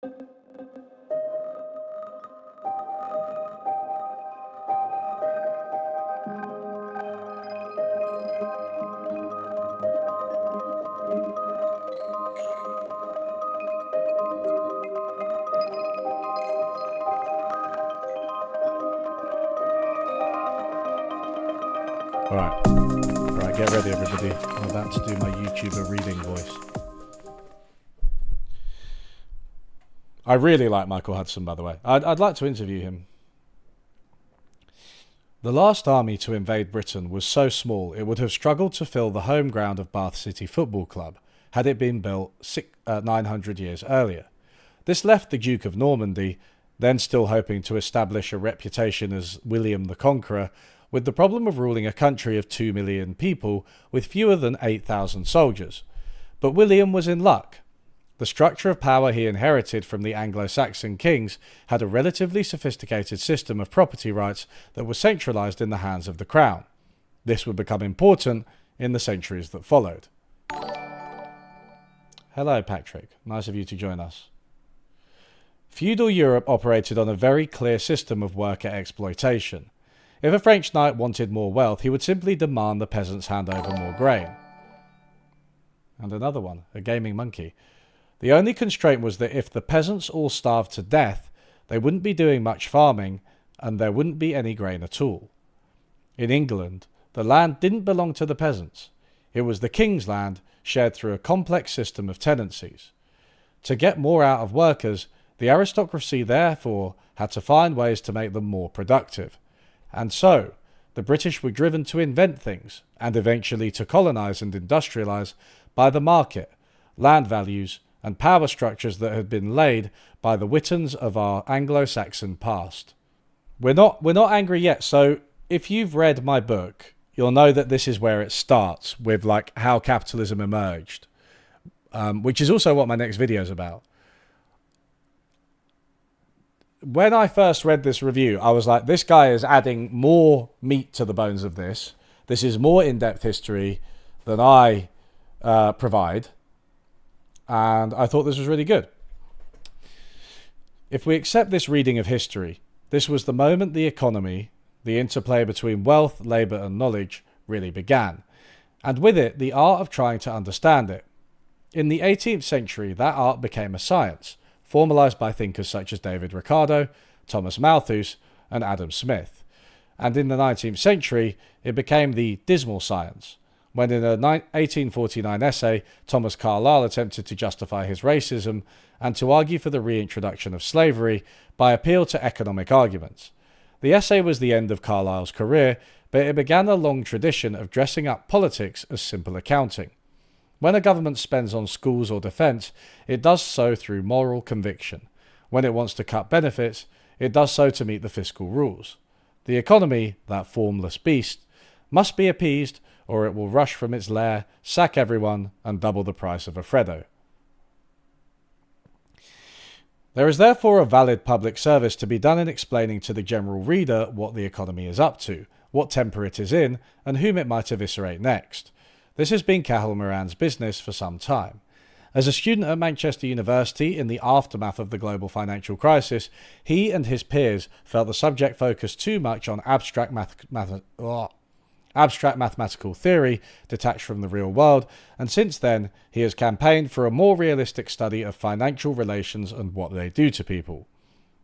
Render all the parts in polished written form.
Alright, get ready everybody. I'm about to do my YouTuber reading voice. I really like Michael Hudson, by the way. I'd like to interview him. The last army to invade Britain was so small it would have struggled to fill the home ground of Bath City Football Club had it been built 900 years earlier. This left the Duke of Normandy, then still hoping to establish a reputation as William the Conqueror, with the problem of ruling a country of 2 million people with fewer than 8,000 soldiers. But William was in luck. The structure of power he inherited from the Anglo-Saxon kings had a relatively sophisticated system of property rights that was centralised in the hands of the crown. This would become important in the centuries that followed. Hello, Patrick. Nice of you to join us. Feudal Europe operated on a very clear system of worker exploitation. If a French knight wanted more wealth, he would simply demand the peasants hand over more grain. And another one, a gaming monkey. The only constraint was that if the peasants all starved to death, they wouldn't be doing much farming, and there wouldn't be any grain at all. In England, the land didn't belong to the peasants. It was the king's land, shared through a complex system of tenancies. To get more out of workers, the aristocracy therefore had to find ways to make them more productive. And so, the British were driven to invent things, and eventually to colonise and industrialise, by the market, land values, and power structures that had been laid by the Wittens of our Anglo-Saxon past. We're not angry yet, so if you've read my book, you'll know that this is where it starts, with like how capitalism emerged, which is also what my next video is about. When I first read this review, I was like, this guy is adding more meat to the bones of this. This is more in-depth history than I provide. And I thought this was really good. If we accept this reading of history, this was the moment the economy, the interplay between wealth, labour and knowledge, really began. And with it, the art of trying to understand it. In the 18th century, that art became a science, formalised by thinkers such as David Ricardo, Thomas Malthus, and Adam Smith. And in the 19th century, it became the dismal science, when in a 1849 essay, Thomas Carlyle attempted to justify his racism and to argue for the reintroduction of slavery by appeal to economic arguments. The essay was the end of Carlyle's career, but it began a long tradition of dressing up politics as simple accounting. When a government spends on schools or defence, it does so through moral conviction. When it wants to cut benefits, it does so to meet the fiscal rules. The economy, that formless beast, must be appeased, or it will rush from its lair, sack everyone, and double the price of a Freddo. There is therefore a valid public service to be done in explaining to the general reader what the economy is up to, what temper it is in, and whom it might eviscerate next. This has been Cahill Moran's business for some time. As a student at Manchester University in the aftermath of the global financial crisis, he and his peers felt the subject focused too much on abstract mathematical theory detached from the real world, and since then he has campaigned for a more realistic study of financial relations and what they do to people.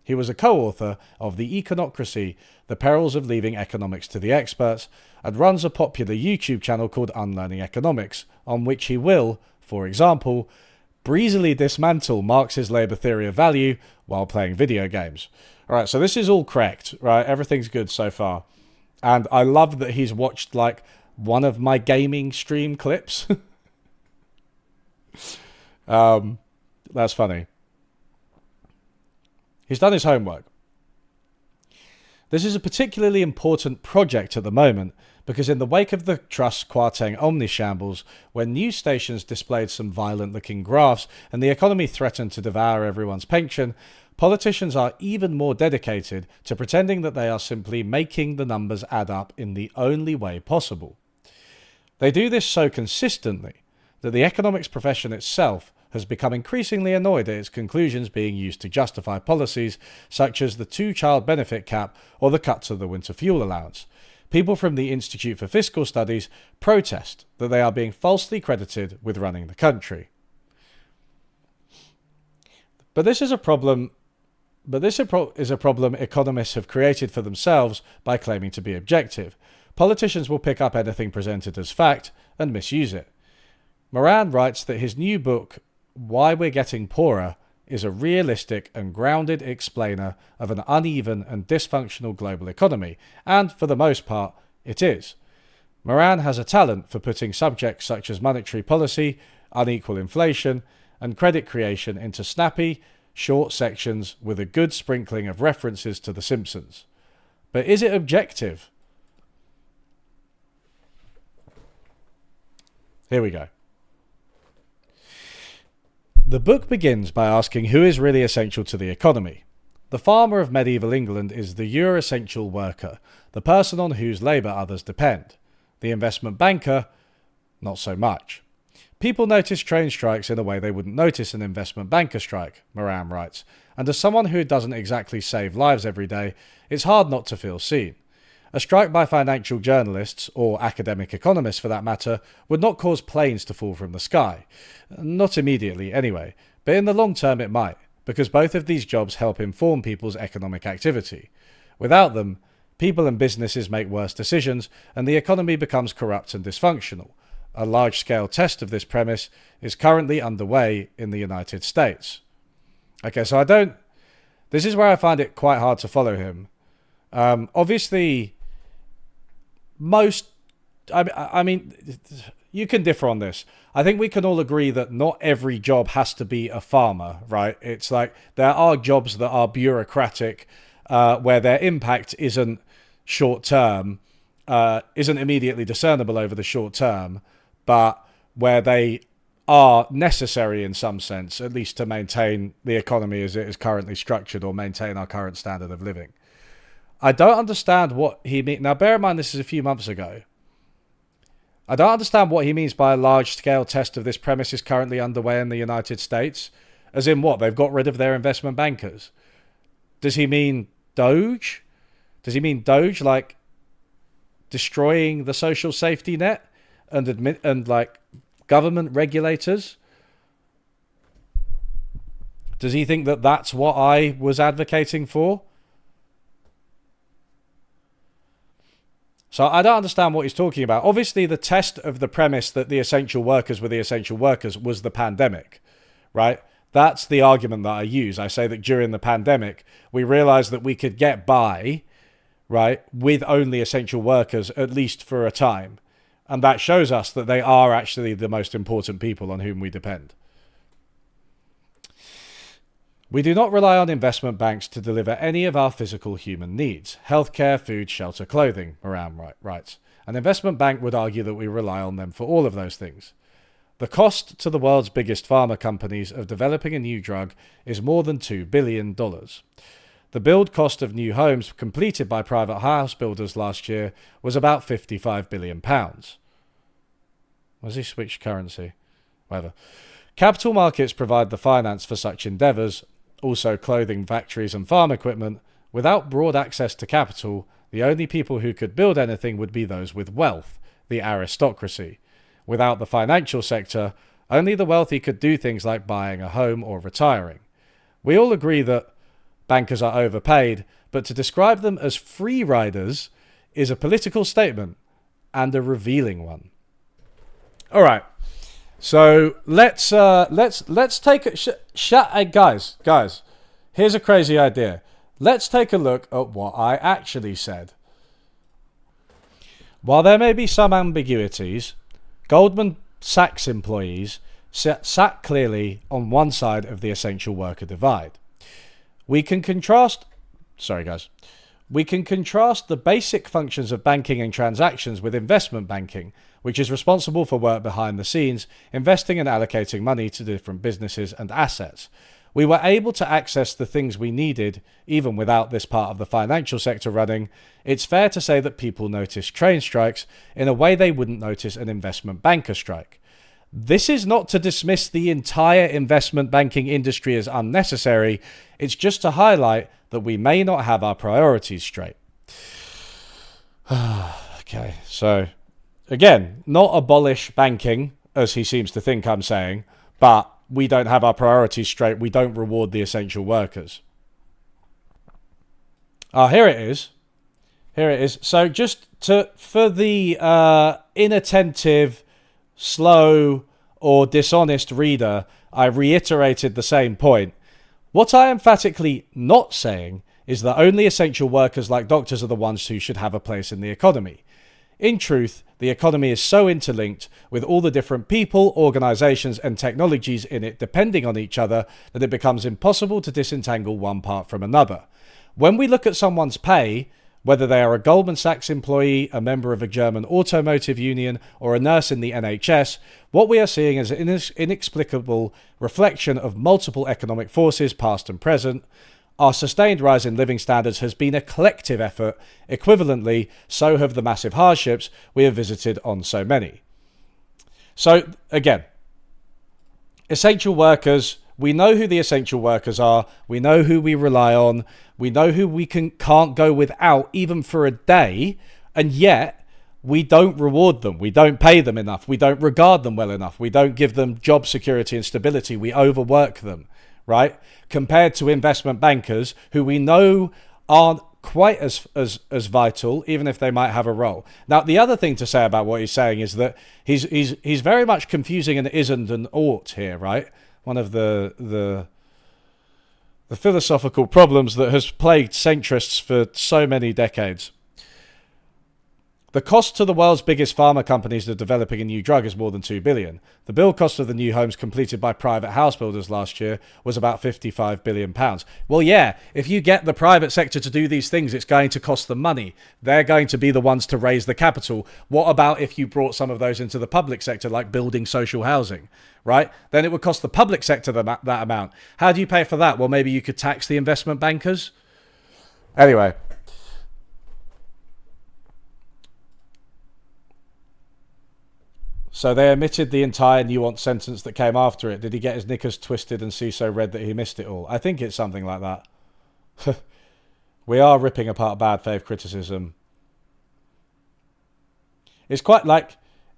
He was a co-author of The Econocracy, The Perils of Leaving Economics to the Experts, and runs a popular YouTube channel called Unlearning Economics, on which he will, for example, breezily dismantle Marx's labour theory of value while playing video games. Alright, so this is all correct, right? Everything's good so far. And I love that he's watched like one of my gaming stream clips. That's funny. He's done his homework. This is a particularly important project at the moment because in the wake of the Truss Kwarteng omnishambles, when news stations displayed some violent-looking graphs and the economy threatened to devour everyone's pension, politicians are even more dedicated to pretending that they are simply making the numbers add up in the only way possible. They do this so consistently that the economics profession itself has become increasingly annoyed at its conclusions being used to justify policies such as the 2-child benefit cap or the cut to the winter fuel allowance. People from the Institute for Fiscal Studies protest that they are being falsely credited with running the country. But this is a problem economists have created for themselves by claiming to be objective. Politicians will pick up anything presented as fact and misuse it. Moran writes that his new book, Why We're Getting Poorer, is a realistic and grounded explainer of an uneven and dysfunctional global economy, and for the most part, it is. Moran has a talent for putting subjects such as monetary policy, unequal inflation, and credit creation into snappy, short sections with a good sprinkling of references to The Simpsons. But is it objective? Here we go. The book begins by asking who is really essential to the economy. The farmer of medieval England is the essential worker, the person on whose labour others depend. The investment banker, not so much. People notice train strikes in a way they wouldn't notice an investment banker strike, Moran writes, and as someone who doesn't exactly save lives every day, it's hard not to feel seen. A strike by financial journalists, or academic economists for that matter, would not cause planes to fall from the sky. Not immediately, anyway, but in the long term it might, because both of these jobs help inform people's economic activity. Without them, people and businesses make worse decisions, and the economy becomes corrupt and dysfunctional. A large-scale test of this premise is currently underway in the United States. Okay, so this is where I find it quite hard to follow him. Obviously, I mean, you can differ on this. I think we can all agree that not every job has to be a farmer, right? It's like there are jobs that are bureaucratic, where their impact isn't short-term, isn't immediately discernible over the short term, but where they are necessary in some sense, at least to maintain the economy as it is currently structured or maintain our current standard of living. I don't understand what he means. Now, bear in mind, this is a few months ago. I don't understand what he means by a large-scale test of this premise is currently underway in the United States. As in what? They've got rid of their investment bankers. Does he mean Doge? Does he mean Doge like destroying the social safety net and like government regulators? Does he think that that's what I was advocating for? So I don't understand what he's talking about. Obviously, the test of the premise that the essential workers were the essential workers was the pandemic, right? That's the argument that I use. I say that during the pandemic, we realized that we could get by, right, with only essential workers, at least for a time. And that shows us that they are actually the most important people on whom we depend. We do not rely on investment banks to deliver any of our physical human needs. Healthcare, food, shelter, clothing, Moran writes. An investment bank would argue that we rely on them for all of those things. The cost to the world's biggest pharma companies of developing a new drug is more than $2 billion. The build cost of new homes completed by private house builders last year was about £55 billion. Where's he switched currency? Whatever. Capital markets provide the finance for such endeavours, also clothing factories and farm equipment. Without broad access to capital, the only people who could build anything would be those with wealth, the aristocracy. Without the financial sector, only the wealthy could do things like buying a home or retiring. We all agree that bankers are overpaid, but to describe them as free riders is a political statement and a revealing one. All right. So let's take a guys. Here's a crazy idea. Let's take a look at what I actually said. While there may be some ambiguities, Goldman Sachs employees sat clearly on one side of the essential worker divide. We can contrast the basic functions of banking and transactions with investment banking, which is responsible for work behind the scenes, investing and allocating money to different businesses and assets. We were able to access the things we needed, even without this part of the financial sector running. It's fair to say that people notice train strikes in a way they wouldn't notice an investment banker strike. This is not to dismiss the entire investment banking industry as unnecessary. It's just to highlight that we may not have our priorities straight. Okay, so again, not abolish banking, as he seems to think I'm saying, but we don't have our priorities straight. We don't reward the essential workers. Here it is. Here it is. So just for the inattentive, slow, or dishonest reader, I reiterated the same point. What I am emphatically not saying is that only essential workers like doctors are the ones who should have a place in the economy. In truth, the economy is so interlinked with all the different people, organizations, and technologies in it depending on each other that it becomes impossible to disentangle one part from another. When we look at someone's pay, whether they are a Goldman Sachs employee, a member of a German automotive union, or a nurse in the NHS, what we are seeing is an inexplicable reflection of multiple economic forces, past and present. Our sustained rise in living standards has been a collective effort. Equivalently, so have the massive hardships we have visited on so many. So, again, essential workers, we know who the essential workers are. We know who we rely on. We know who we can't go without even for a day. And yet, we don't reward them. We don't pay them enough. We don't regard them well enough. We don't give them job security and stability. We overwork them, right? Compared to investment bankers who we know aren't quite as vital, even if they might have a role. Now, the other thing to say about what he's saying is that he's very much confusing an isn't and ought here, right? One of the philosophical problems that has plagued centrists for so many decades. The cost to the world's biggest pharma companies of developing a new drug is more than $2 billion. The build cost of the new homes completed by private house builders last year was about £55 billion. Well, yeah, if you get the private sector to do these things, it's going to cost them money. They're going to be the ones to raise the capital. What about if you brought some of those into the public sector, like building social housing, right? Then it would cost the public sector that amount. How do you pay for that? Well, maybe you could tax the investment bankers. Anyway. So they omitted the entire Nuance sentence that came after it. Did he get his knickers twisted and see so red that he missed it all? I think it's something like that. We are ripping apart bad faith criticism. It's quite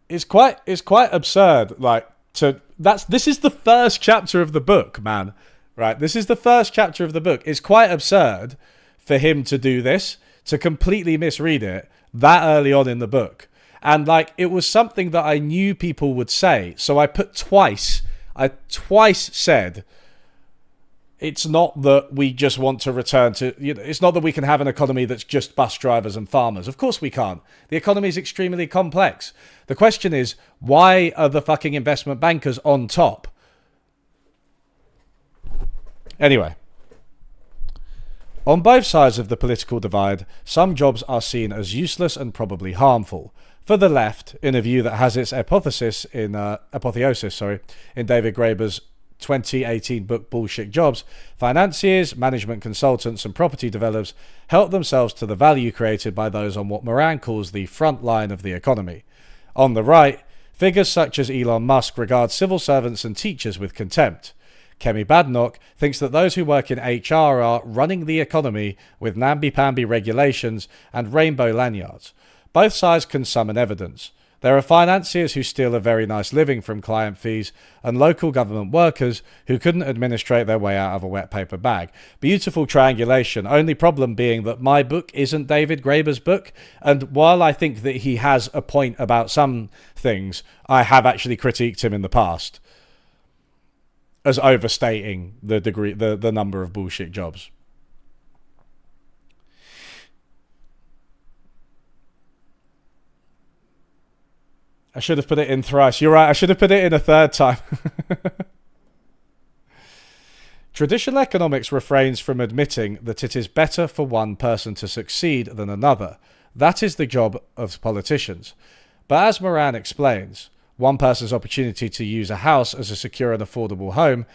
absurd. This is the first chapter of the book, man. Right? This is the first chapter of the book. It's quite absurd for him to do this, to completely misread it that early on in the book. And it was something that I knew people would say. So I twice said, it's not that we just want to return to, it's not that we can have an economy that's just bus drivers and farmers. Of course we can't. The economy is extremely complex. The question is, why are the fucking investment bankers on top? Anyway. On both sides of the political divide, some jobs are seen as useless and probably harmful. For the left, in a view that has its apotheosis in David Graeber's 2018 book Bullshit Jobs, financiers, management consultants, and property developers help themselves to the value created by those on what Moran calls the front line of the economy. On the right, figures such as Elon Musk regard civil servants and teachers with contempt. Kemi Badenoch thinks that those who work in HR are running the economy with namby-pamby regulations and rainbow lanyards. Both sides can summon evidence. There are financiers who steal a very nice living from client fees and local government workers who couldn't administrate their way out of a wet paper bag. Beautiful triangulation, only problem being that my book isn't David Graeber's book, and while I think that he has a point about some things, I have actually critiqued him in the past as overstating the number of bullshit jobs. I should have put it in thrice. You're right, I should have put it in a third time. Traditional economics refrains from admitting that it is better for one person to succeed than another. That is the job of politicians. But as Moran explains, one person's opportunity to use a house as a secure and affordable home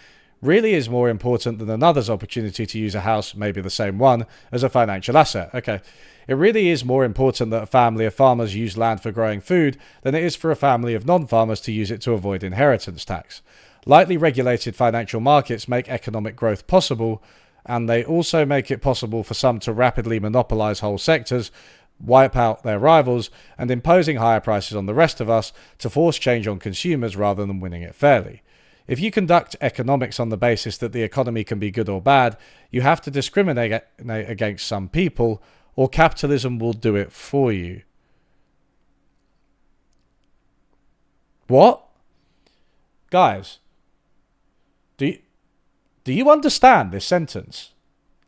really is more important than another's opportunity to use a house, maybe the same one, as a financial asset. Okay. It really is more important that a family of farmers use land for growing food than it is for a family of non-farmers to use it to avoid inheritance tax. Lightly regulated financial markets make economic growth possible, and they also make it possible for some to rapidly monopolize whole sectors, wipe out their rivals, and imposing higher prices on the rest of us to force change on consumers rather than winning it fairly. If you conduct economics on the basis that the economy can be good or bad, you have to discriminate against some people, or capitalism will do it for you. What? Guys, do you understand this sentence?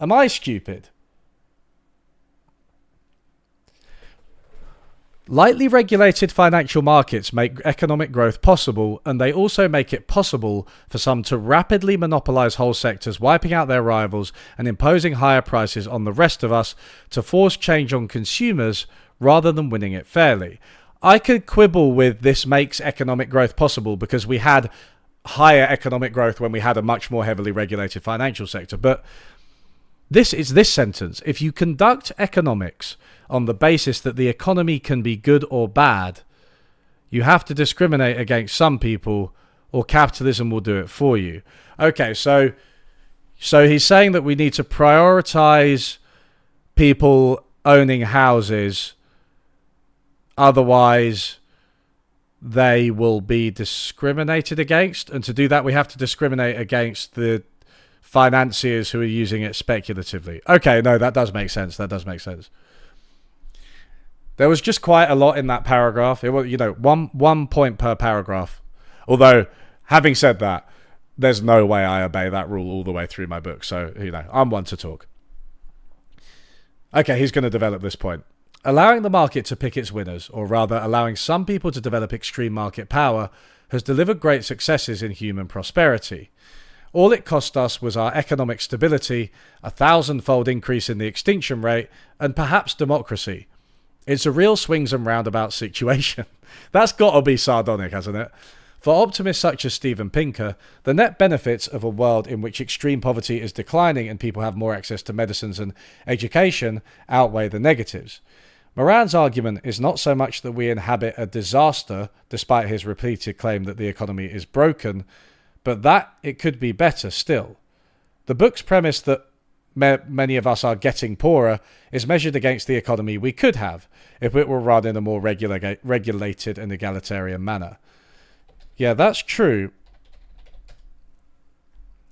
Am I stupid? Lightly regulated financial markets make economic growth possible, and they also make it possible for some to rapidly monopolize whole sectors, wiping out their rivals and imposing higher prices on the rest of us to force change on consumers rather than winning it fairly. I could quibble with this makes economic growth possible because we had higher economic growth when we had a much more heavily regulated financial sector, but this is this sentence. If you conduct economics on the basis that the economy can be good or bad, you have to discriminate against some people, or capitalism will do it for you. Okay, so he's saying that we need to prioritize people owning houses, otherwise they will be discriminated against, and to do that we have to discriminate against the financiers who are using it speculatively. Okay, no, that does make sense. There was just quite a lot in that paragraph. It was, one point per paragraph. Although, having said that, there's no way I obey that rule all the way through my book. So, I'm one to talk. Okay, he's going to develop this point. Allowing the market to pick its winners, or rather allowing some people to develop extreme market power, has delivered great successes in human prosperity. All it cost us was our economic stability, a 1,000-fold increase in the extinction rate, and perhaps democracy. It's a real swings and roundabouts situation. That's got to be sardonic, hasn't it? For optimists such as Steven Pinker, the net benefits of a world in which extreme poverty is declining and people have more access to medicines and education outweigh the negatives. Moran's argument is not so much that we inhabit a disaster, despite his repeated claim that the economy is broken, but that it could be better still. The book's premise that many of us are getting poorer is measured against the economy we could have if it were run in a more regulated and egalitarian manner. Yeah, that's true.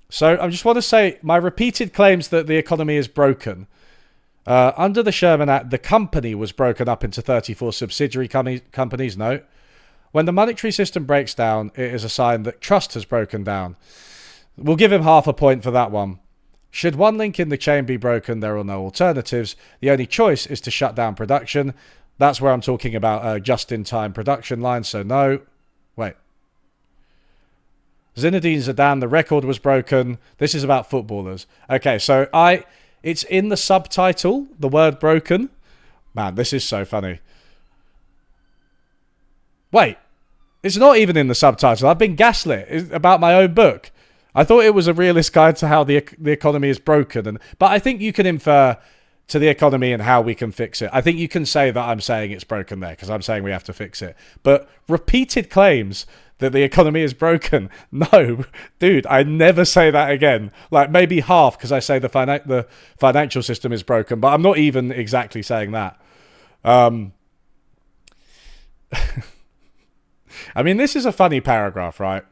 So I just want to say, my repeated claims that the economy is broken. Under the Sherman Act, the company was broken up into 34 subsidiary companies. No. When the monetary system breaks down, it is a sign that trust has broken down. We'll give him half a point for that one. Should one link in the chain be broken, there are no alternatives. The only choice is to shut down production. That's where I'm talking about a just-in-time production line, so no. Wait. Zinedine Zidane, the record was broken. This is about footballers. Okay, so it's in the subtitle, the word broken. Man, this is so funny. Wait, it's not even in the subtitle. I've been gaslit about my own book. I thought it was a realist guide to how the economy is broken. But I think you can infer to the economy and how we can fix it. I think you can say that I'm saying it's broken there because I'm saying we have to fix it. But repeated claims that the economy is broken. No, dude, I never say that again. Like maybe half because I say the financial system is broken, but I'm not even exactly saying that. I mean, this is a funny paragraph, right?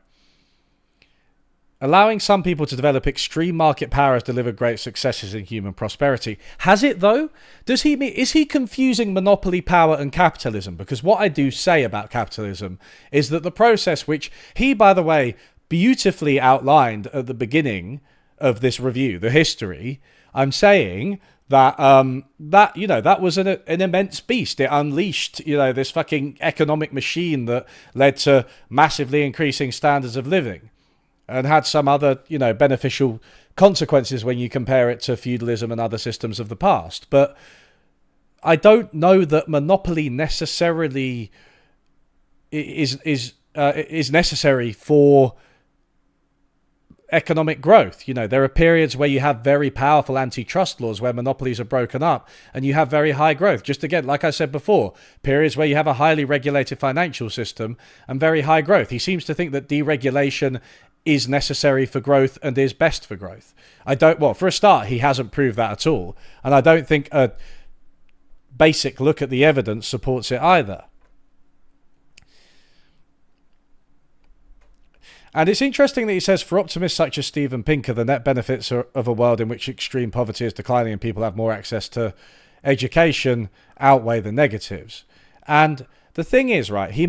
Allowing some people to develop extreme market power has delivered great successes in human prosperity. Has it, though? Is he confusing monopoly power and capitalism? Because what I do say about capitalism is that the process, which he, by the way, beautifully outlined at the beginning of this review, the history, I'm saying that that was an immense beast. It unleashed, this fucking economic machine that led to massively increasing standards of living. And had some other, beneficial consequences when you compare it to feudalism and other systems of the past. But I don't know that monopoly necessarily is necessary for economic growth. You know, there are periods where you have very powerful antitrust laws where monopolies are broken up and you have very high growth. Just again, like I said before, periods where you have a highly regulated financial system and very high growth. He seems to think that deregulation is necessary for growth and is best for growth. For a start, he hasn't proved that at all. And I don't think a basic look at the evidence supports it either. And it's interesting that he says, for optimists such as Steven Pinker, the net benefits of a world in which extreme poverty is declining and people have more access to education outweigh the negatives. And the thing is, right, he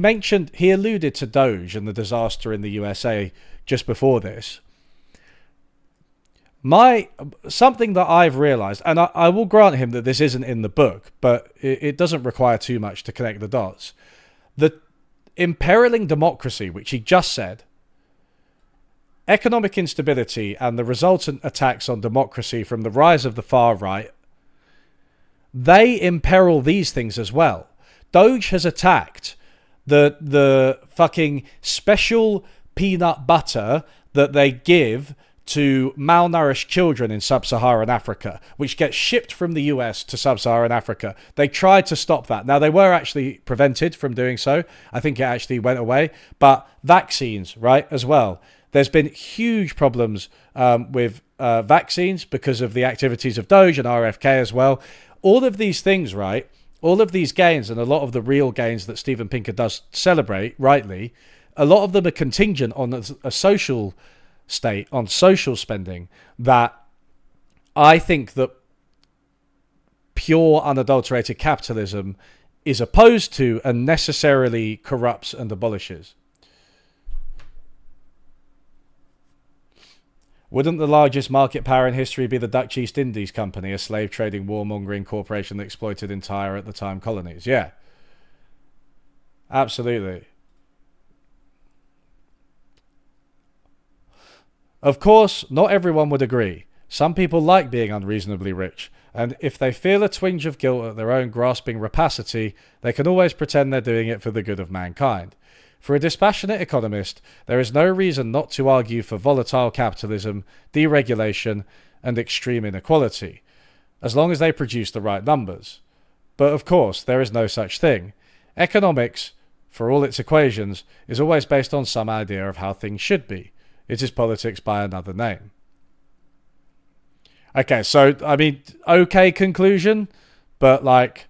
alluded to Doge and the disaster in the USA just before this. Something that I've realized, and I will grant him that this isn't in the book, but it doesn't require too much to connect the dots. The imperiling democracy, which he just said, economic instability and the resultant attacks on democracy from the rise of the far right, they imperil these things as well. Doge has attacked the fucking special peanut butter that they give to malnourished children in sub-Saharan Africa, which gets shipped from the US to sub-Saharan Africa. They tried to stop that. Now, they were actually prevented from doing so. I think it actually went away. But vaccines, right, as well. There's been huge problems with vaccines because of the activities of Doge and RFK as well. All of these things, right, all of these gains and a lot of the real gains that Steven Pinker does celebrate, rightly, a lot of them are contingent on a social state, on social spending, that I think that pure unadulterated capitalism is opposed to and necessarily corrupts and abolishes. Wouldn't the largest market power in history be the Dutch East Indies Company, a slave-trading, warmongering corporation that exploited entire, at the time, colonies? Yeah. Absolutely. Of course, not everyone would agree. Some people like being unreasonably rich, and if they feel a twinge of guilt at their own grasping rapacity, they can always pretend they're doing it for the good of mankind. For a dispassionate economist, there is no reason not to argue for volatile capitalism, deregulation, and extreme inequality, as long as they produce the right numbers. But of course, there is no such thing. Economics, for all its equations, is always based on some idea of how things should be. It is politics by another name. Okay, so, I mean, okay conclusion, but like,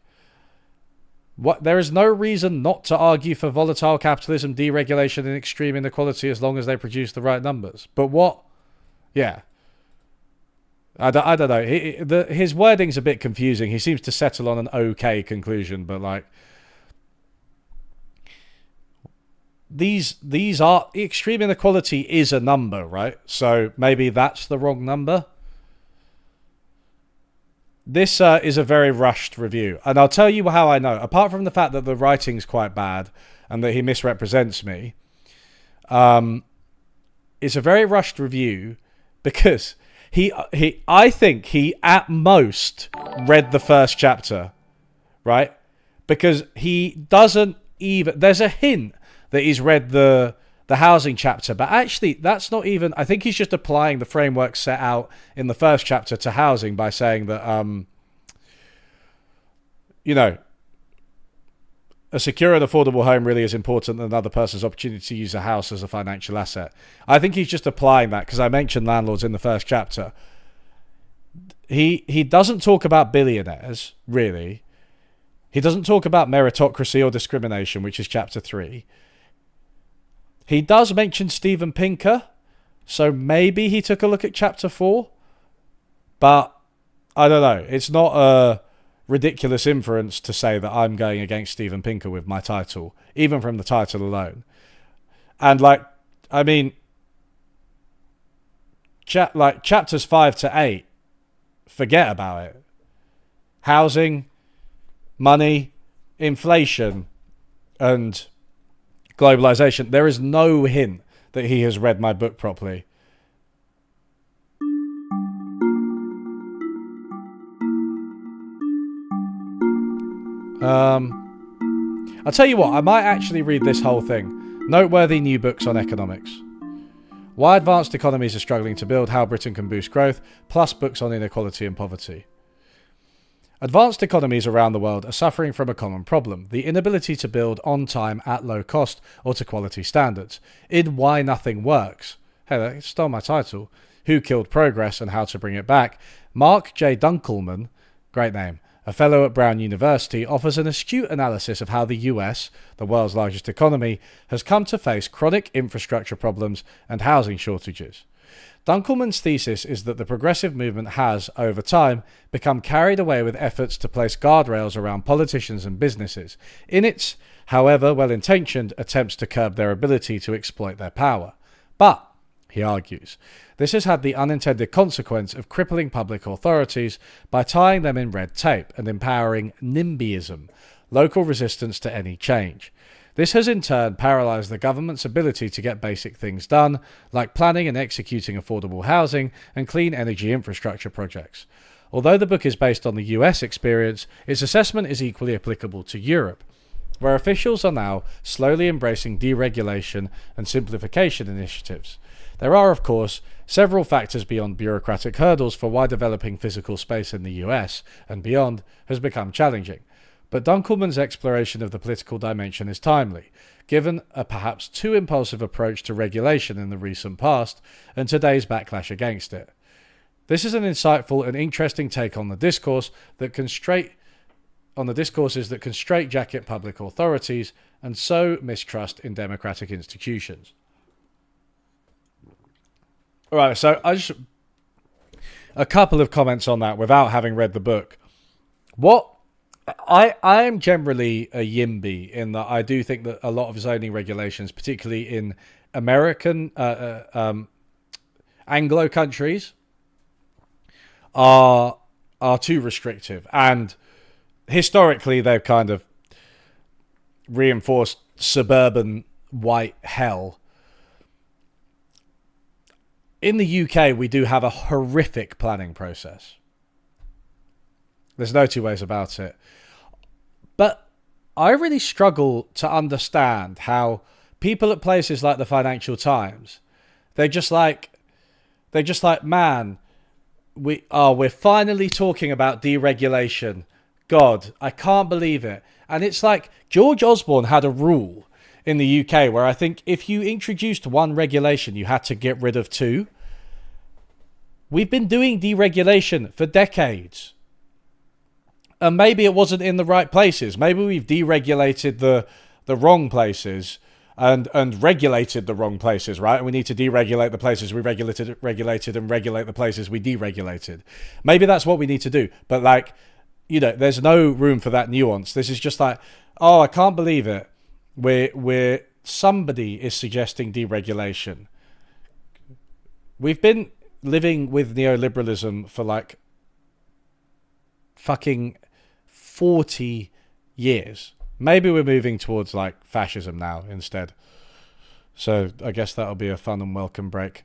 there is no reason not to argue for volatile capitalism, deregulation, and extreme inequality as long as they produce the right numbers. But what? Yeah. I don't know. His wording's a bit confusing. He seems to settle on an okay conclusion, but like, these are, extreme inequality is a number, right? So maybe that's the wrong number. This is a very rushed review, and I'll tell you how I know. Apart from the fact that the writing's quite bad and that he misrepresents me, it's a very rushed review because I think he at most read the first chapter, right? Because he doesn't even. There's a hint that he's read the housing chapter, but actually that's not even. I think he's just applying the framework set out in the first chapter to housing by saying that a secure and affordable home really is important than another person's opportunity to use a house as a financial asset. I think he's just applying that because I mentioned landlords in the first chapter. He doesn't talk about billionaires, really. He doesn't talk about meritocracy or discrimination, which is chapter 3. He does mention Steven Pinker, so maybe he took a look at chapter 4. But I don't know. It's not a ridiculous inference to say that I'm going against Steven Pinker with my title, even from the title alone. And chapters 5 to 8, forget about it. Housing, money, inflation, and globalization. There is no hint that he has read my book properly. I'll tell you what, I might actually read this whole thing. Noteworthy new books on economics. Why advanced economies are struggling to build, how Britain can boost growth, plus books on inequality and poverty. Advanced economies around the world are suffering from a common problem, the inability to build on time at low cost or to quality standards. In Why Nothing Works, hey, that stole my title, Who Killed Progress and How to Bring It Back, Mark J. Dunkelman, great name, a fellow at Brown University, offers an astute analysis of how the US, the world's largest economy, has come to face chronic infrastructure problems and housing shortages. Dunkelman's thesis is that the progressive movement has, over time, become carried away with efforts to place guardrails around politicians and businesses, in its, however well-intentioned, attempts to curb their ability to exploit their power. But, he argues, this has had the unintended consequence of crippling public authorities by tying them in red tape and empowering NIMBYism, local resistance to any change. This has in turn paralysed the government's ability to get basic things done, like planning and executing affordable housing and clean energy infrastructure projects. Although the book is based on the US experience, its assessment is equally applicable to Europe, where officials are now slowly embracing deregulation and simplification initiatives. There are, of course, several factors beyond bureaucratic hurdles for why developing physical space in the US and beyond has become challenging. But Dunkelman's exploration of the political dimension is timely, given a perhaps too impulsive approach to regulation in the recent past and today's backlash against it. This is an insightful and interesting take on the discourses that can straitjacket public authorities and sow mistrust in democratic institutions. All right, so a couple of comments on that without having read the book. I am generally a YIMBY in that I do think that a lot of zoning regulations, particularly in American Anglo countries, are too restrictive, and historically they've kind of reinforced suburban white hell. In the UK, we do have a horrific planning process. There's no two ways about it. But I really struggle to understand how people at places like the Financial Times, they're just like, man, we're finally talking about deregulation. God, I can't believe it. And it's like George Osborne had a rule in the UK where I think if you introduced one regulation, you had to get rid of two. We've been doing deregulation for decades. And maybe it wasn't in the right places. Maybe we've deregulated the wrong places and regulated the wrong places, right? And we need to deregulate the places we regulated and regulate the places we deregulated. Maybe that's what we need to do. But there's no room for that nuance. This is just like, oh, I can't believe it. Where somebody is suggesting deregulation. We've been living with neoliberalism for fucking 40 years. Maybe we're moving towards fascism now instead. So I guess that'll be a fun and welcome break.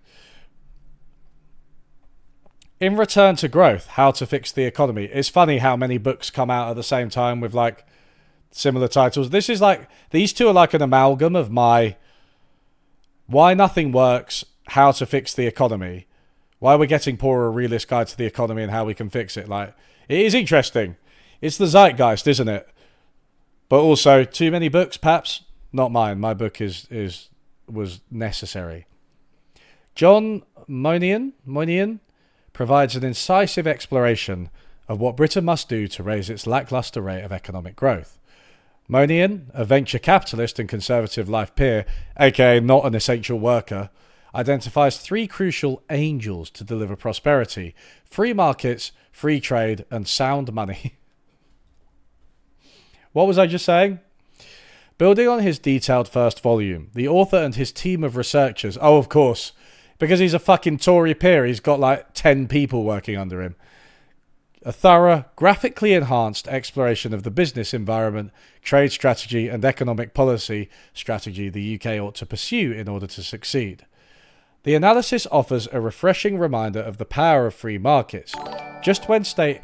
In Return to Growth, How to Fix the Economy. It's funny how many books come out at the same time with similar titles. This is these two are an amalgam of my Why Nothing Works, How to Fix the Economy. Why We're Getting Poorer, a realist guide to the economy and how we can fix it. It is interesting. It's the zeitgeist, isn't it? But also, too many books, perhaps? Not mine. My book was necessary. John Moynihan provides an incisive exploration of what Britain must do to raise its lackluster rate of economic growth. Moynihan, a venture capitalist and conservative life peer, aka not an essential worker, identifies three crucial angels to deliver prosperity: free markets, free trade, and sound money. What was I just saying? Building on his detailed first volume, the author and his team of researchers, oh, of course, because he's a fucking Tory peer, he's got 10 people working under him. A thorough, graphically enhanced exploration of the business environment, trade strategy, and economic policy strategy the UK ought to pursue in order to succeed. The analysis offers a refreshing reminder of the power of free markets. Just when state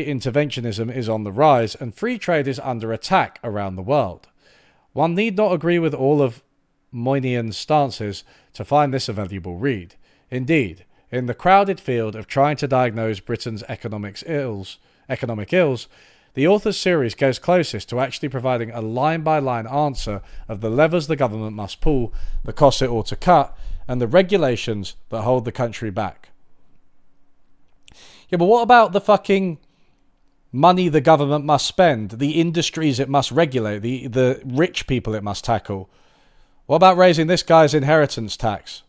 interventionism is on the rise and free trade is under attack around the world. One need not agree with all of Moynihan stances to find this a valuable read. Indeed, in the crowded field of trying to diagnose Britain's economic ills, the author's series goes closest to actually providing a line-by-line answer of the levers the government must pull, the costs it ought to cut, and the regulations that hold the country back. Yeah, but what about the fucking money the government must spend, the industries it must regulate, the rich people it must tackle? What about raising this guy's inheritance tax?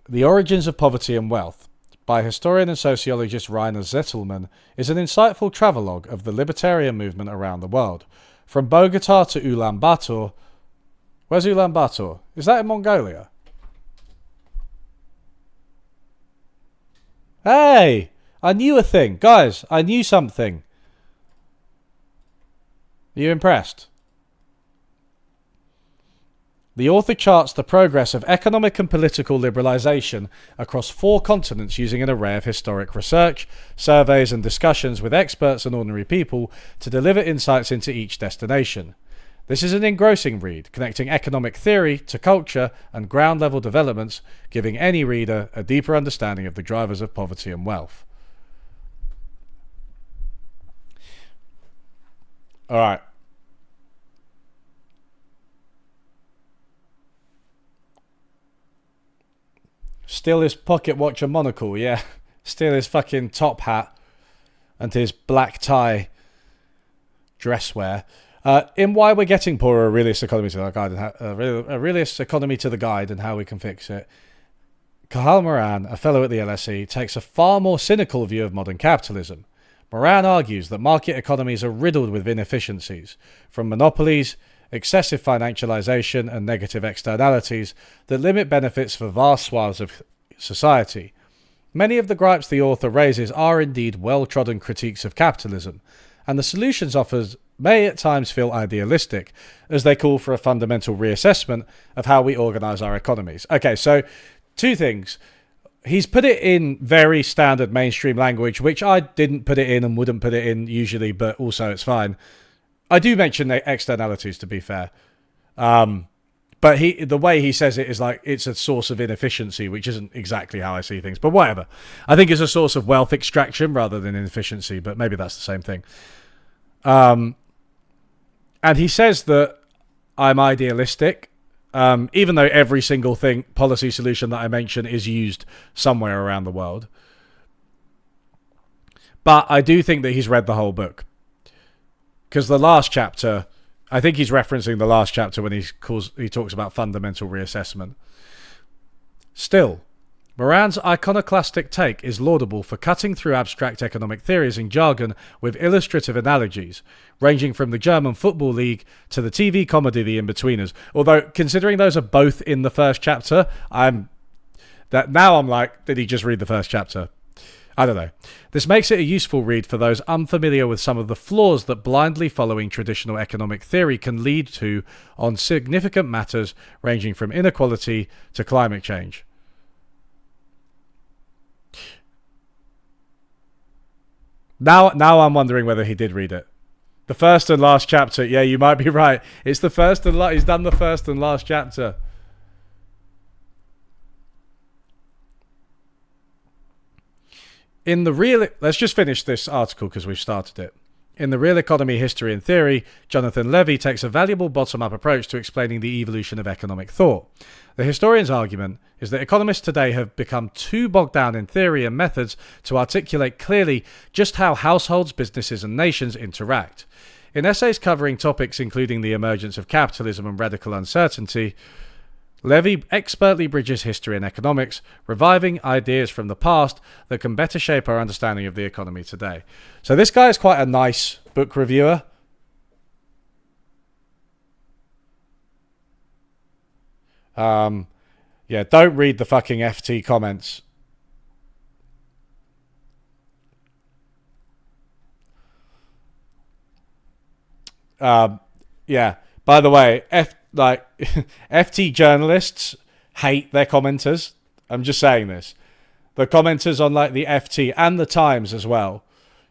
The Origins of Poverty and Wealth by historian and sociologist Rainer Zettelmann is an insightful travelogue of the libertarian movement around the world. From Bogota to Ulaanbaatar. Where's Ulaanbaatar? Is that in Mongolia? Hey! I knew a thing. Guys, I knew something. Are you impressed? The author charts the progress of economic and political liberalisation across 4 continents using an array of historic research, surveys and discussions with experts and ordinary people to deliver insights into each destination. This is an engrossing read, connecting economic theory to culture and ground-level developments, giving any reader a deeper understanding of the drivers of poverty and wealth. All right. Still his pocket watch and monocle, yeah. Still his fucking top hat and his black tie dress wear. In Why We're Getting Poorer, a realist economy to the guide, a realist economy to the guide and how we can fix it. Cathal Moran, a fellow at the LSE, takes a far more cynical view of modern capitalism. Moran argues that market economies are riddled with inefficiencies, from monopolies, excessive financialization and negative externalities that limit benefits for vast swaths of society. Many of the gripes the author raises are indeed well-trodden critiques of capitalism, and the solutions offered may at times feel idealistic, as they call for a fundamental reassessment of how we organise our economies. Okay, so 2 things. He's put it in very standard mainstream language, which I didn't put it in and wouldn't put it in usually, but also it's fine. I do mention the externalities, to be fair. But the way he says it is like it's a source of inefficiency, which isn't exactly how I see things. But whatever. I think it's a source of wealth extraction rather than inefficiency, but maybe that's the same thing. And he says that I'm idealistic, even though every single policy solution that I mention is used somewhere around the world. But I do think that he's read the whole book. Because the last chapter, I think he's referencing the last chapter when he talks about fundamental reassessment. Still, Moran's iconoclastic take is laudable for cutting through abstract economic theories and jargon with illustrative analogies, ranging from the German Football League to the TV comedy The In-Betweeners. Although, considering those are both in the first chapter, I'm like, did he just read the first chapter? I don't know. This makes it a useful read for those unfamiliar with some of the flaws that blindly following traditional economic theory can lead to on significant matters ranging from inequality to climate change. Now I'm wondering whether he did read it. The first and last chapter. Yeah, you might be right. It's the first and he's done the first and last chapter. Let's just finish this article because we've started it. In The Real Economy, History and Theory, Jonathan Levy takes a valuable bottom-up approach to explaining the evolution of economic thought. The historian's argument is that economists today have become too bogged down in theory and methods to articulate clearly just how households, businesses and nations interact. In essays covering topics including the emergence of capitalism and radical uncertainty, Levy expertly bridges history and economics, reviving ideas from the past that can better shape our understanding of the economy today. So this guy is quite a nice book reviewer. Yeah, don't read the fucking FT comments. Yeah, by the way, FT journalists hate their commenters. I'm just saying this. The commenters on like the FT and the Times as well.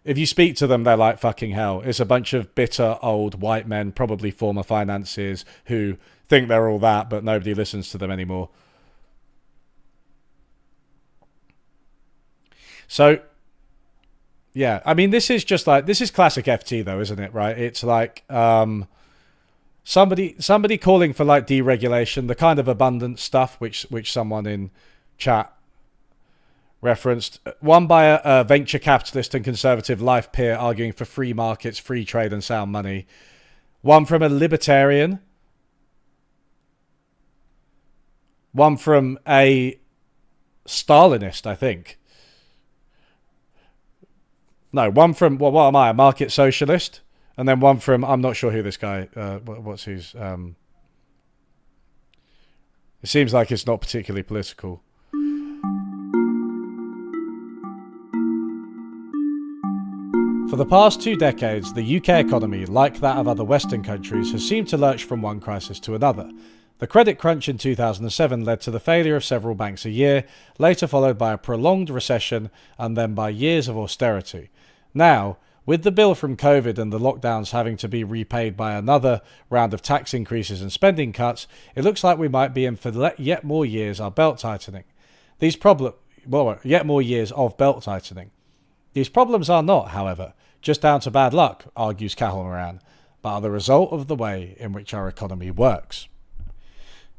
If you speak to them, they're like fucking hell. It's a bunch of bitter old white men, probably former financiers, who think they're all that, but nobody listens to them anymore. So, yeah, I mean, this is classic FT though, isn't it? Right? It's like somebody calling for like deregulation, the kind of abundant stuff which someone in chat referenced, one by a venture capitalist and conservative life peer arguing for free markets, free trade and sound money. One from a libertarian. One from a Stalinist, I think. No, one from, well, what am I, a market socialist? And then one from, I'm not sure who this guy, what's his, it seems like it's not particularly political. For the past 2 decades, the UK economy, like that of other Western countries, has seemed to lurch from one crisis to another. The credit crunch in 2007 led to the failure of several banks a year, later followed by a prolonged recession and then by years of austerity. Now, with the bill from COVID and the lockdowns having to be repaid by another round of tax increases and spending cuts, it looks like we might be in for yet more years of belt tightening. Yet more years of belt tightening. These problems are not, however, just down to bad luck, argues Cathal Moran, but are the result of the way in which our economy works.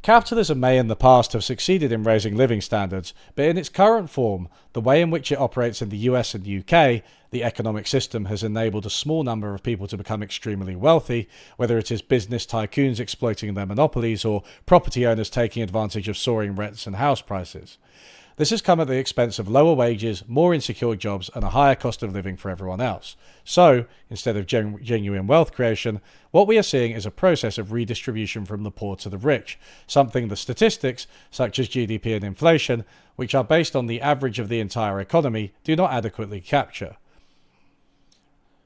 Capitalism may in the past have succeeded in raising living standards, but in its current form, the way in which it operates in the US and UK, the economic system has enabled a small number of people to become extremely wealthy, whether it is business tycoons exploiting their monopolies or property owners taking advantage of soaring rents and house prices. This has come at the expense of lower wages, more insecure jobs, and a higher cost of living for everyone else. So, instead of genuine wealth creation, what we are seeing is a process of redistribution from the poor to the rich, something the statistics, such as GDP and inflation, which are based on the average of the entire economy, do not adequately capture.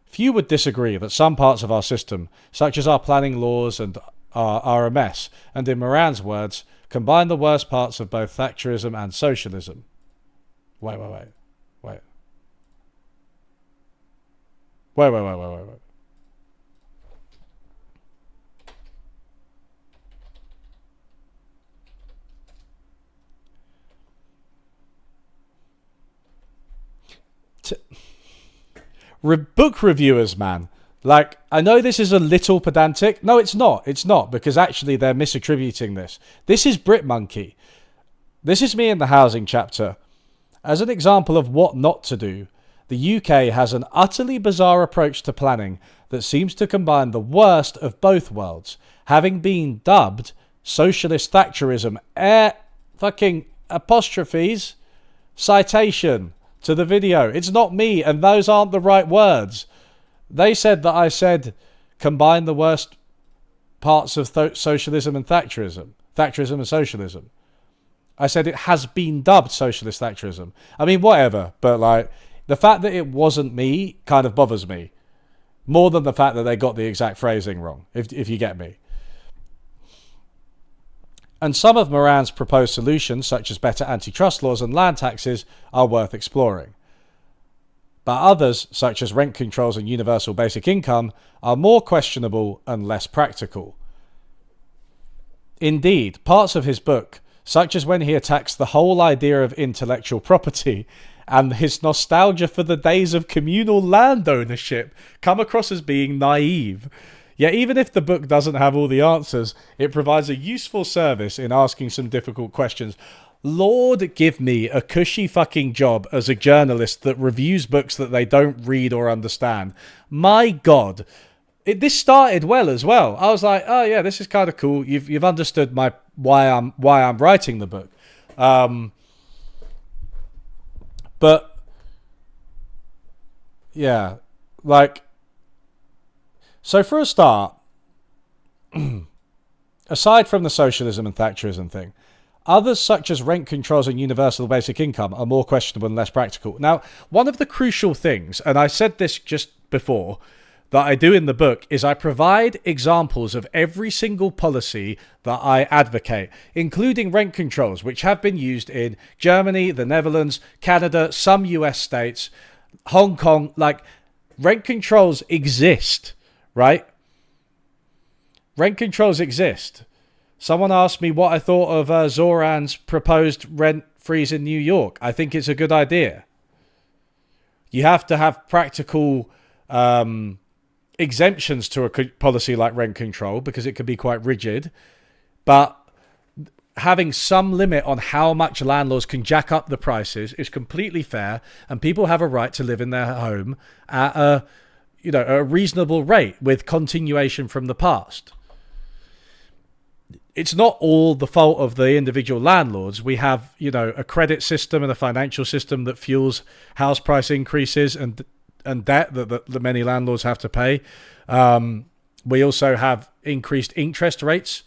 Few would disagree that some parts of our system, such as our planning laws and are a mess, and in Moran's words, combine the worst parts of both Thatcherism and socialism. Wait. Book reviewers, man. Like, I know this is a little pedantic. No, it's not. It's not, because actually they're misattributing this. This is BritMonkey. This is me in the housing chapter. As an example of what not to do, the UK has an utterly bizarre approach to planning that seems to combine the worst of both worlds, having been dubbed socialist Thatcherism. Fucking apostrophes, citation to the video. It's not me, and those aren't the right words. They said that I said combine the worst parts of socialism and Thatcherism. Thatcherism and socialism. I said it has been dubbed socialist Thatcherism. I mean, whatever. But like, the fact that it wasn't me kind of bothers me. More than the fact that they got the exact phrasing wrong, if you get me. And some of Moran's proposed solutions, such as better antitrust laws and land taxes, are worth exploring. But others, such as rent controls and universal basic income, are more questionable and less practical. Indeed, parts of his book, such as when he attacks the whole idea of intellectual property and his nostalgia for the days of communal land ownership, come across as being naive. Yet even if the book doesn't have all the answers, it provides a useful service in asking some difficult questions. Lord, give me a cushy fucking job as a journalist that reviews books that they don't read or understand. My God. This started well as well. I was like, oh yeah, this is kind of cool. You've understood why I'm writing the book. But yeah, like, so for a start, aside from the socialism and Thatcherism thing, others such as rent controls and universal basic income are more questionable and less practical. Now, one of the crucial things, and I said this just before, that I do in the book is I provide examples of every single policy that I advocate, including rent controls, which have been used in Germany, the Netherlands, Canada, some US states, Hong Kong. Like, Rent controls exist, right? Rent controls exist. Someone asked me what I thought of Zoran's proposed rent freeze in New York. I think it's a good idea. You have to have practical exemptions to a policy like rent control because it can be quite rigid. But having some limit on how much landlords can jack up the prices is completely fair, and people have a right to live in their home at a reasonable rate with continuation from the past. It's not all the fault of the individual landlords. We have, a credit system and a financial system that fuels house price increases and debt that many landlords have to pay. We also have increased interest rates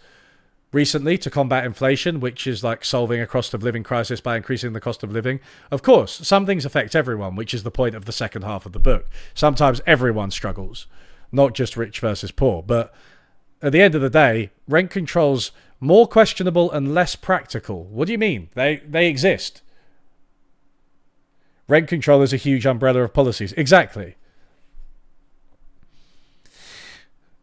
recently to combat inflation, which is like solving a cost of living crisis by increasing the cost of living. Of course, some things affect everyone, which is the point of the second half of the book. Sometimes everyone struggles, not just rich versus poor. But at the end of the day, rent control's more questionable and less practical. What do you mean? They exist. Rent control is a huge umbrella of policies. Exactly.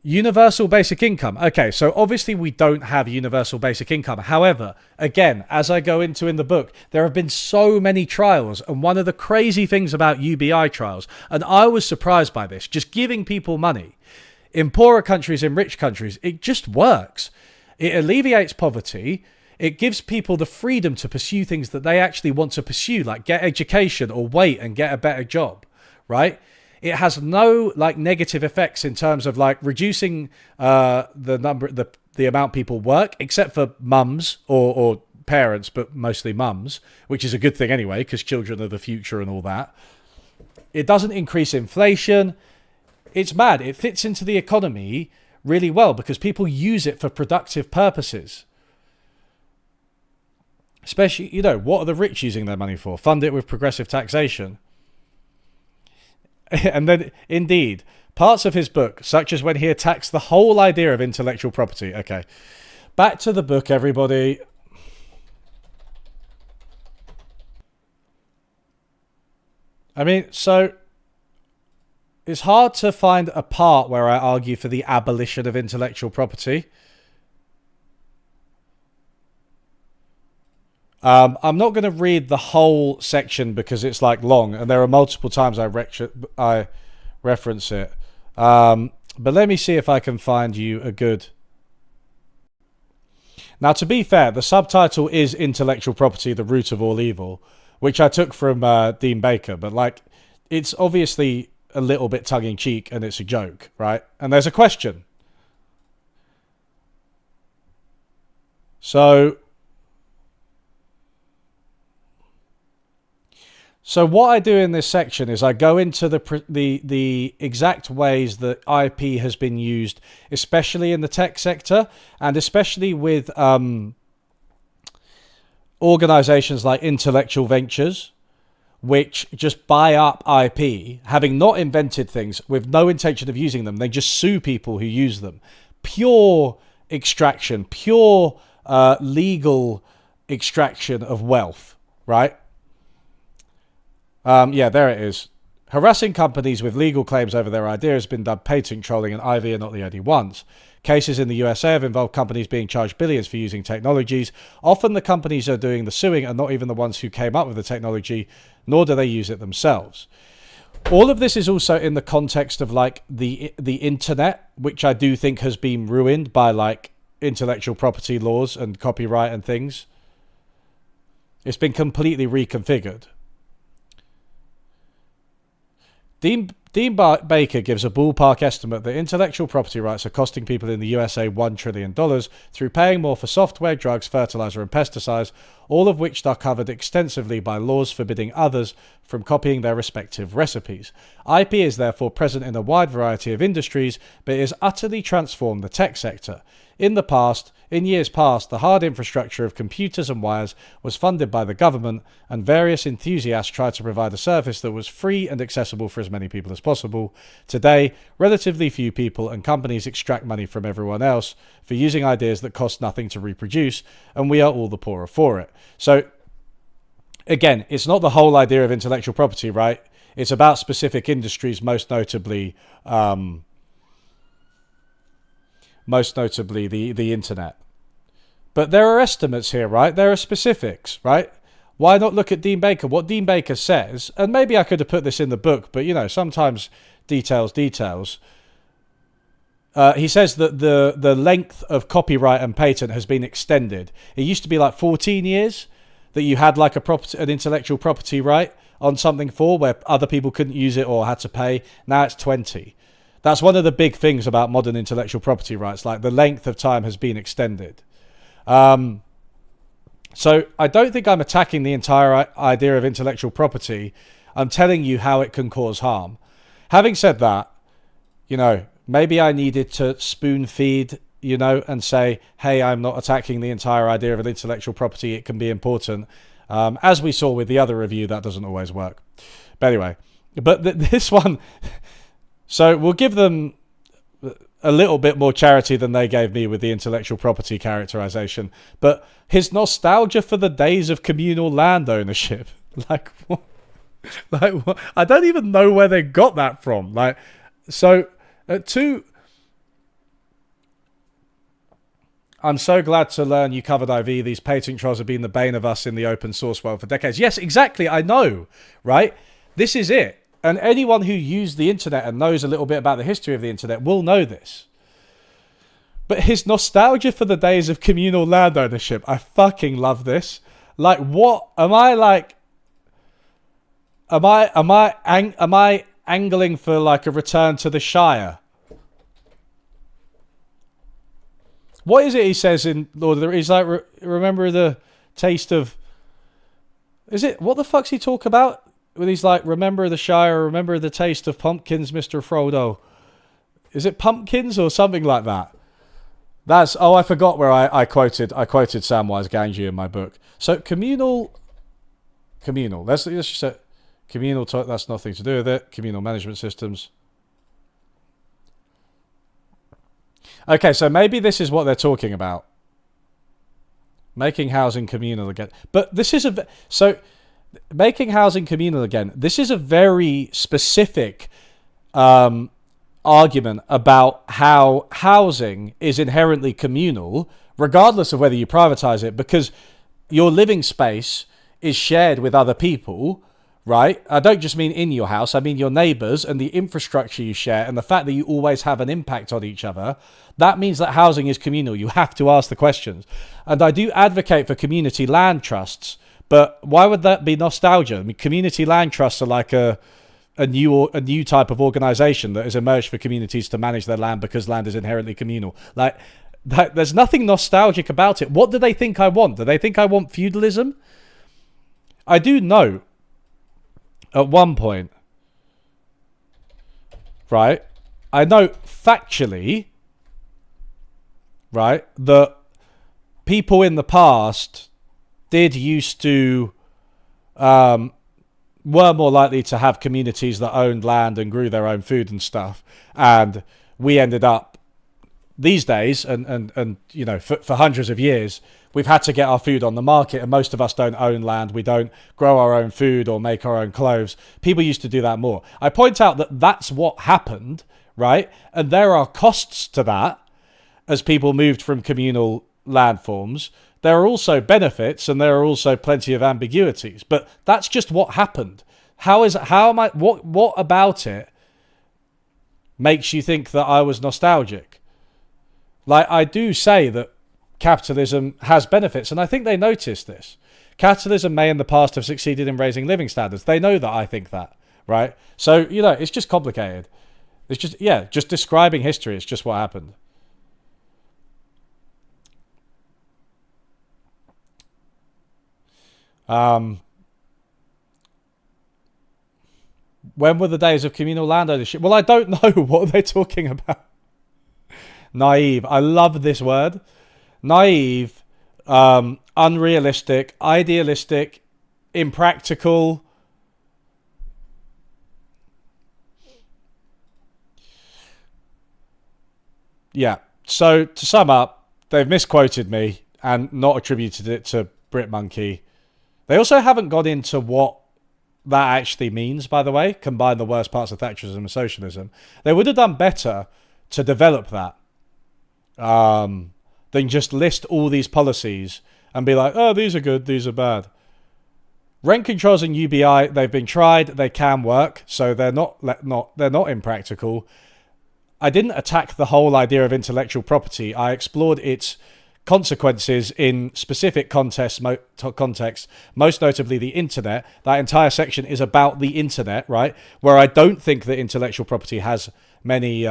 Universal basic income. Okay, so obviously we don't have universal basic income. However, again, as I go into in the book, there have been so many trials. And one of the crazy things about UBI trials, and I was surprised by this, just giving people money in poorer countries, in rich countries, it just works. It alleviates poverty. It gives people the freedom to pursue things that they actually want to pursue, like get education or wait and get a better job, right? It has no negative effects in terms of reducing the amount people work, except for mums or parents, but mostly mums, which is a good thing anyway, because children are the future and all that. It doesn't increase inflation. It's mad. It fits into the economy really well because people use it for productive purposes. Especially, what are the rich using their money for? Fund it with progressive taxation. And then, indeed, parts of his book, such as when he attacks the whole idea of intellectual property. Okay, back to the book, everybody. I mean, so it's hard to find a part where I argue for the abolition of intellectual property. I'm not going to read the whole section because it's long, and there are multiple times I reference it. But let me see if I can find you a good. Now, to be fair, the subtitle is Intellectual Property, the Root of All Evil, which I took from Dean Baker, but it's obviously a little bit tongue-in-cheek and it's a joke, right? And there's a question. So what I do in this section is I go into the exact ways that IP has been used, especially in the tech sector, and especially with organizations like Intellectual Ventures, which just buy up IP, having not invented things, with no intention of using them. They just sue people who use them. Pure extraction, pure legal extraction of wealth, right? Yeah, there it is. Harassing companies with legal claims over their idea has been dubbed patent trolling, and IV are not the only ones. Cases in the USA have involved companies being charged billions for using technologies. Often the companies are doing the suing and not even the ones who came up with the technology, nor do they use it themselves. All of this is also in the context of the internet, which I do think has been ruined by intellectual property laws and copyright and things. It's been completely reconfigured. Dean Baker gives a ballpark estimate that intellectual property rights are costing people in the USA $1 trillion through paying more for software, drugs, fertilizer, and pesticides, all of which are covered extensively by laws forbidding others from copying their respective recipes. IP is therefore present in a wide variety of industries, but it has utterly transformed the tech sector. In years past, the hard infrastructure of computers and wires was funded by the government, and various enthusiasts tried to provide a service that was free and accessible for as many people as possible. Today, relatively few people and companies extract money from everyone else for using ideas that cost nothing to reproduce, and we are all the poorer for it. So, again, it's not the whole idea of intellectual property, right? It's about specific industries, most notably the internet. But there are estimates here, right? There are specifics, right? Why not look at Dean Baker? What Dean Baker says, and maybe I could have put this in the book, but sometimes details. He says that the length of copyright and patent has been extended. It used to be like 14 years that you had like an intellectual property right on something for, where other people couldn't use it or had to pay. Now it's 20. That's one of the big things about modern intellectual property rights. Like, the length of time has been extended. So I don't think I'm attacking the entire idea of intellectual property. I'm telling you how it can cause harm. Having said that, maybe I needed to spoon feed, and say, hey, I'm not attacking the entire idea of an intellectual property. It can be important. As we saw with the other review, that doesn't always work. But anyway, this one, so we'll give them a little bit more charity than they gave me with the intellectual property characterization. But his nostalgia for the days of communal land ownership. Like, what? Like, what? I don't even know where they got that from. Like, so, I'm so glad to learn you covered IV. These patent trolls have been the bane of us in the open source world for decades. Yes, exactly. I know, right? This is it. And anyone who used the internet and knows a little bit about the history of the internet will know this. But his nostalgia for the days of communal land ownership, I fucking love this. Like, what am I like? Am I angling for like a return to the Shire? What is it he says in Lord of the Rings? He's like, remember the taste of... Is it... What the fuck's he talk about? When he's like, remember the Shire, remember the taste of pumpkins, Mr. Frodo. Is it pumpkins or something like that? That's... Oh, I forgot where I quoted Samwise Gamgee in my book. So, communal... Let's just say... Communal... That's nothing to do with it. Communal management systems. Okay, so maybe this is what they're talking about. Making housing communal again. But this is so making housing communal again. This is a very specific argument about how housing is inherently communal, regardless of whether you privatize it, because your living space is shared with other people. Right? I don't just mean in your house. I mean your neighbours and the infrastructure you share and the fact that you always have an impact on each other. That means that housing is communal. You have to ask the questions. And I do advocate for community land trusts, but why would that be nostalgia? I mean, community land trusts are like a new type of organisation that has emerged for communities to manage their land because land is inherently communal. Like, there's nothing nostalgic about it. What do they think I want? Do they think I want feudalism? I do know. At one point, right, I know factually, right, that people in the past did used to, were more likely to have communities that owned land and grew their own food and stuff. And we ended up, these days, and for hundreds of years, we've had to get our food on the market, and most of us don't own land. We don't grow our own food or make our own clothes. People used to do that more. I point out that that's what happened, right? And there are costs to that as people moved from communal landforms. There are also benefits, and there are also plenty of ambiguities. But that's just what happened. What about it makes you think that I was nostalgic? Like, I do say that capitalism has benefits, and I think they notice this. Capitalism may in the past have succeeded in raising living standards. They know that I think that, right? So, it's just complicated. It's just describing history. It's just what happened. When were the days of communal land ownership? Well, I don't know what they're talking about. Naive. I love this word. Naive, unrealistic, idealistic, impractical. Yeah. So to sum up, they've misquoted me and not attributed it to BritMonkey. They also haven't gone into what that actually means, by the way, combine the worst parts of Thatcherism and socialism, they would have done better to develop that than just list all these policies and be like, oh, these are good, these are bad. Rent controls and UBI, they've been tried, they can work, so they're not impractical. I didn't attack the whole idea of intellectual property. I explored its consequences in specific context, most notably the internet. That entire section is about the internet, right? Where I don't think that intellectual property has many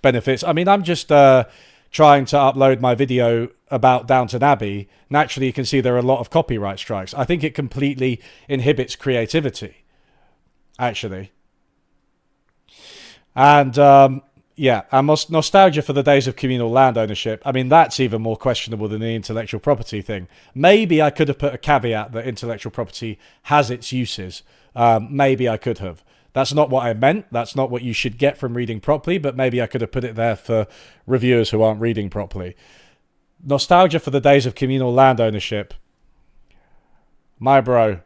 benefits. I mean, I'm just trying to upload my video about Downton Abbey. Naturally, you can see there are a lot of copyright strikes. I think it completely inhibits creativity, actually. And and nostalgia for the days of communal land ownership. I mean, that's even more questionable than the intellectual property thing. Maybe I could have put a caveat that intellectual property has its uses. Maybe I could have. That's not what I meant. That's not what you should get from reading properly, but maybe I could have put it there for reviewers who aren't reading properly. Nostalgia for the days of communal land ownership. My bro.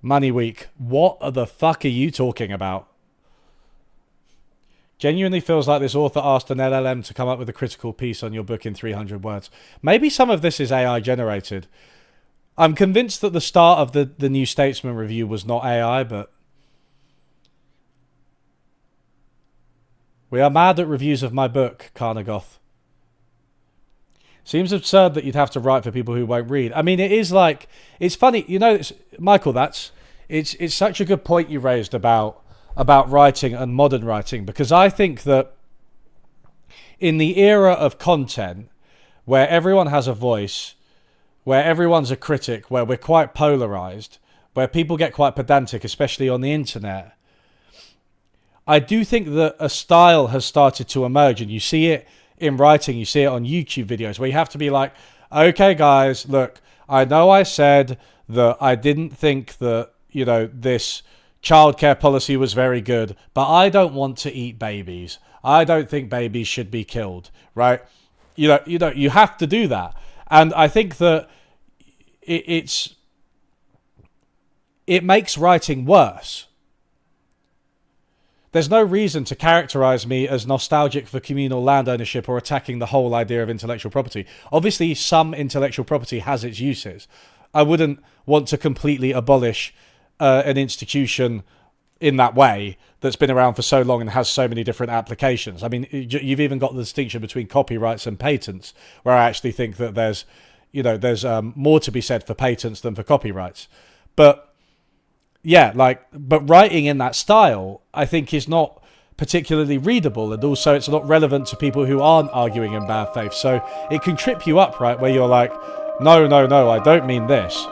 MoneyWeek. What the fuck are you talking about? Genuinely feels like this author asked an LLM to come up with a critical piece on your book in 300 words. Maybe some of this is AI generated. I'm convinced that the start of the New Statesman review was not AI, but we are mad at reviews of my book, Carnagoth. Seems absurd that you'd have to write for people who won't read. I mean, it is like, it's funny, you know, Michael, it's such a good point you raised about writing and modern writing, because I think that in the era of content where everyone has a voice, where everyone's a critic, where we're quite polarized, where people get quite pedantic, especially on the internet, I do think that a style has started to emerge, and you see it in writing, you see it on YouTube videos, where you have to be like, okay, guys, look, I know I said that I didn't think that, you know, this childcare policy was very good, but I don't want to eat babies. I don't think babies should be killed, right? You have to do that. And I think that it makes writing worse. There's no reason to characterize me as nostalgic for communal land ownership or attacking the whole idea of intellectual property. Obviously, some intellectual property has its uses. I wouldn't want to completely abolish an institution in that way that's been around for so long and has so many different applications. I mean, you've even got the distinction between copyrights and patents, where I actually think that there's more to be said for patents than for copyrights. But but writing in that style, I think, is not particularly readable, and also it's not relevant to people who aren't arguing in bad faith. So it can trip you up, right, where you're like, no, I don't mean this.